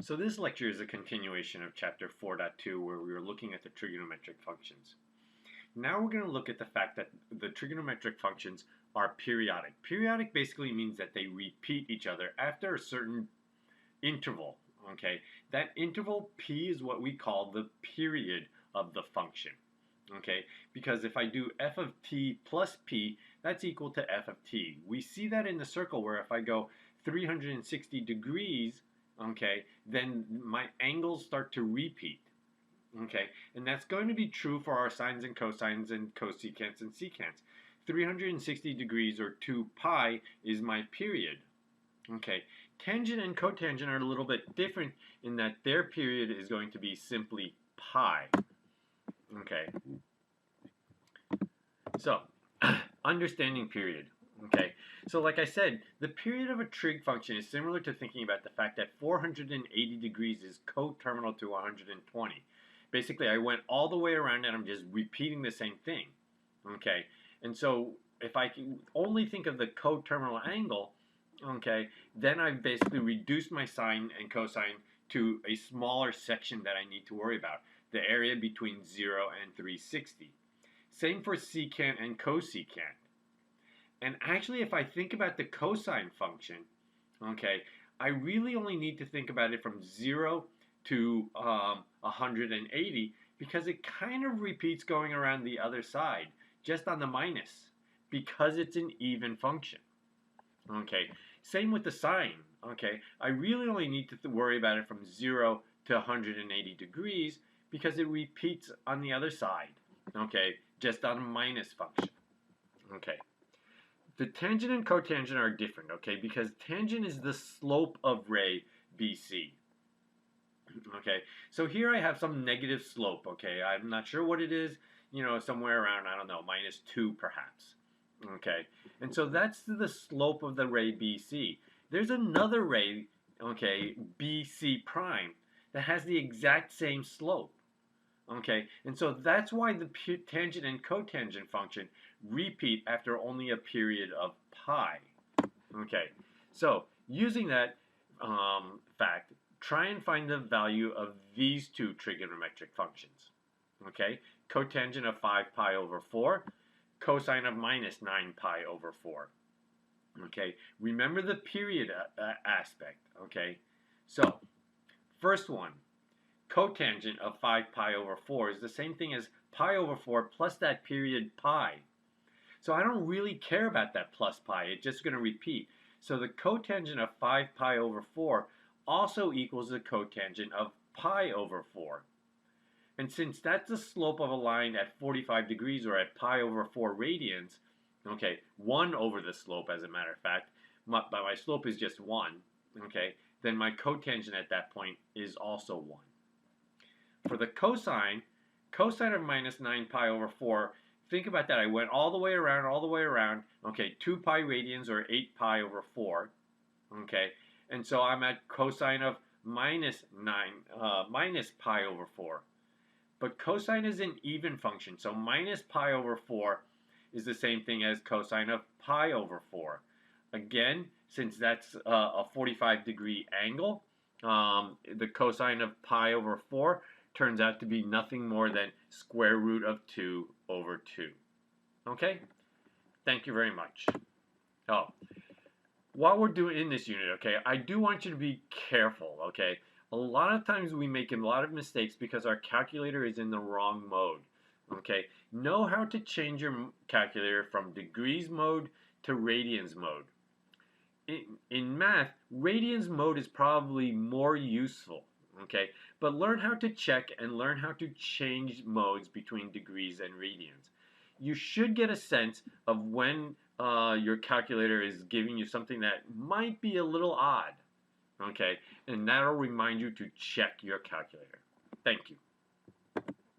So this lecture is a continuation of chapter 4.2 where we were looking at the trigonometric functions. Now we're going to look at the fact that the trigonometric functions are periodic. Periodic basically means that they repeat each other after a certain interval. Okay, that interval p is what we call the period of the function. Okay, because if I do f of t plus p, that's equal to f of t. We see that in the circle where if I go 360 degrees, okay, then my angles start to repeat. Okay, and that's going to be true for our sines and cosines and cosecants and secants. 360 degrees or 2 pi is my period. Okay, tangent and cotangent are a little bit different in that their period is going to be simply pi. Okay, so understanding period. Okay, so like I said, the period of a trig function is similar to thinking about the fact that 480 degrees is coterminal to 120. Basically, I went all the way around and I'm just repeating the same thing. Okay, and so if I can only think of the coterminal angle, okay, then I've basically reduced my sine and cosine to a smaller section that I need to worry about, the area between 0 and 360. Same for secant and cosecant. And actually, if I think about the cosine function, okay, I really only need to think about it from 0 to 180 because it kind of repeats going around the other side, just on the minus, because it's an even function. Okay, same with the sine. Okay, I really only need to worry about it from 0 to 180 degrees because it repeats on the other side. Okay, just on a minus function. Okay. The tangent and cotangent are different, okay, because tangent is the slope of ray BC. Okay, so here I have some negative slope, okay, I'm not sure what it is, you know, somewhere around, I don't know, -2 perhaps. Okay, and so that's the slope of the ray BC. There's another ray, okay, BC prime, that has the exact same slope. Okay, and so that's why the tangent and cotangent function repeat after only a period of pi. Okay, so using that fact, try and find the value of these two trigonometric functions. Okay, cotangent of 5 pi over 4, cosine of -9 pi over 4. Okay, remember the period aspect. Okay, so first one, cotangent of 5 pi over 4 is the same thing as pi over 4 plus that period pi. So I don't really care about that plus pi. It's just going to repeat. So the cotangent of 5 pi over 4 also equals the cotangent of pi over 4. And since that's the slope of a line at 45 degrees or at pi over 4 radians, okay, 1 over the slope as a matter of fact, but my slope is just 1, okay, then my cotangent at that point is also 1. For the cosine of -9 pi over 4, think about that. I went all the way around, okay, 2 pi radians or 8 pi over 4, okay, and so I'm at cosine of minus pi over 4. But cosine is an even function, so minus pi over 4 is the same thing as cosine of pi over 4. Again, since that's a 45-degree angle, the cosine of pi over 4 turns out to be nothing more than square root of 2 over 2. Okay? Thank you very much. Oh, while we're doing in this unit, okay, I do want you to be careful, okay? A lot of times we make a lot of mistakes because our calculator is in the wrong mode. Okay? Know how to change your calculator from degrees mode to radians mode. In math, radians mode is probably more useful. Okay, but learn how to check and learn how to change modes between degrees and radians. You should get a sense of when your calculator is giving you something that might be a little odd. Okay, and that'll remind you to check your calculator. Thank you.